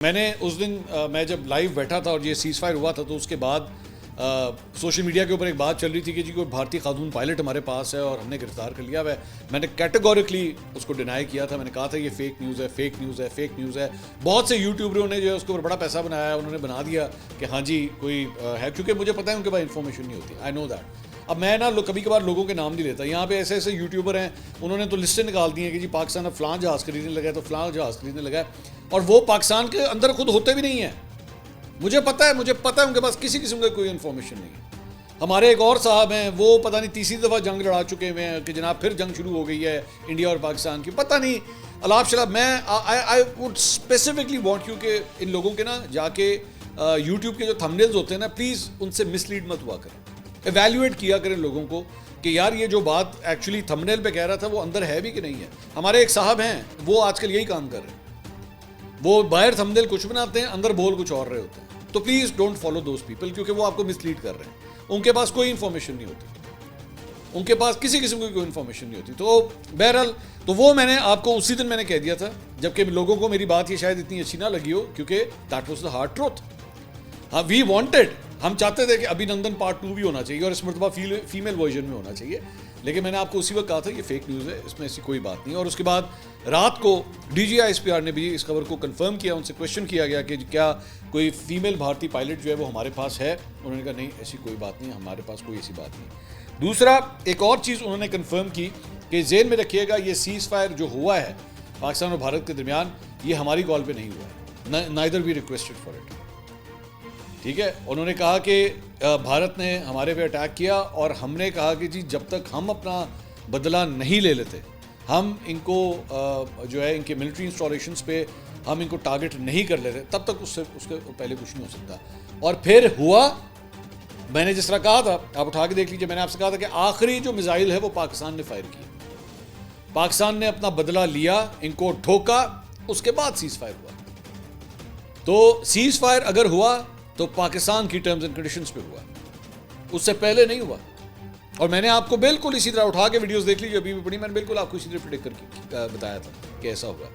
मैंने उस दिन मैं जब लाइव बैठा था और ये सीज फायर हुआ था तो उसके बाद सोशल मीडिया के ऊपर एक बात चल रही थी कि जी कोई भारतीय खातून पायलट हमारे पास है और हमने गिरफ्तार कर लिया हुआ है। मैंने कैटेगोरिकली उसको डिनाई किया था। मैंने कहा था ये फेक न्यूज़ है, फेक न्यूज़ है, फेक न्यूज़ है। बहुत से यूट्यूबरों ने जो है उसके ऊपर बड़ा पैसा बनाया है, उन्होंने बना दिया कि हाँ जी कोई है, क्योंकि मुझे पता है उनके पास इन्फॉर्मेशन नहीं होती। I know that. अब मैं ना कभी कभार लोगों के नाम नहीं लेता। यहाँ पे ऐसे ऐसे यूट्यूबर हैं, उन्होंने तो लिस्टें निकाल दी हैं कि जी पाकिस्तान अब फ़लाँ जहाज़ खरीदने लगा है तो फ़लाँ जहाज़ खरीदने लगा है, और वो पाकिस्तान के अंदर खुद होते भी नहीं हैं। मुझे पता है उनके पास किसी किस्म का कोई इन्फॉर्मेशन नहीं है। हमारे एक और साहब हैं, वो पता नहीं तीसरी दफ़ा जंग लड़ा चुके हुए हैं कि जनाब फिर जंग शुरू हो गई है इंडिया और पाकिस्तान की, पता नहीं अलाप शलाप। मैं I would specifically want you कि इन लोगों के ना जाके यूट्यूब के जो थंबनेल्स होते हैं ना, प्लीज़ उनसे मिसलीड मत हुआ करें। एवेल्युएट किया करें लोगों को कि यार ये जो बात एक्चुअली थंबनेल पे कह रहा था वो अंदर है भी कि नहीं है। हमारे एक साहब हैं, वो आजकल यही काम कर रहे हैं। वो बाहर थंबनेल कुछ बनाते हैं, अंदर बोल कुछ और रहे होते हैं। तो please don't follow those people, क्योंकि वो आपको मिसलीड कर रहे हैं। उनके पास कोई इन्फॉर्मेशन नहीं होती, उनके पास किसी किस्म की कोई इन्फॉर्मेशन नहीं होती। तो बहरहाल तो वो मैंने आपको उसी दिन मैंने कह दिया था, जबकि लोगों को मेरी बात ये शायद इतनी अच्छी ना लगी हो, क्योंकि that was the hard truth. हाँ, वी वांटेड, हम चाहते थे कि अभिनंदन पार्ट 2 भी होना चाहिए और इस मरतबा फीमेल वर्जन में होना चाहिए, लेकिन मैंने आपको उसी वक्त कहा था ये फेक न्यूज़ है, इसमें ऐसी कोई बात नहीं। और उसके बाद रात को DGISPR ने भी इस खबर को कंफर्म किया। उनसे क्वेश्चन किया गया कि क्या कोई फीमेल भारतीय पायलट जो है वो हमारे पास है। उन्होंने कहा नहीं, ऐसी कोई बात नहीं, हमारे पास कोई ऐसी बात नहीं। दूसरा, एक और चीज़ उन्होंने कन्फर्म की कि जेन में रखिएगा, ये सीज़ फायर जो हुआ है पाकिस्तान और भारत के दरमियान, ये हमारी कॉल पर नहीं हुआ है, neither we requested for it. ठीक है, उन्होंने कहा कि भारत ने हमारे पे अटैक किया और हमने कहा कि जी जब तक हम अपना बदला नहीं ले लेते, हम इनको जो है इनके मिलिट्री इंस्टॉलेशंस पे हम इनको टारगेट नहीं कर लेते, तब तक उसके पहले कुछ नहीं हो सकता। और फिर हुआ, मैंने जिस तरह कहा था, आप उठा के देख लीजिए, मैंने आपसे कहा था कि आखिरी जो मिसाइल है वो पाकिस्तान ने फायर किया। पाकिस्तान ने अपना बदला लिया, इनको ठोका, उसके बाद सीज फायर हुआ। तो सीज फायर अगर हुआ तो पाकिस्तान की टर्म्स एंड कंडीशंस पे हुआ, उससे पहले नहीं हुआ। और मैंने आपको बिल्कुल इसी तरह उठा के वीडियोस देख लीजिए, अभी भी पड़ी, मैंने बिल्कुल आपको इसी तरह प्रेडिक्ट करके बताया था कि ऐसा हुआ।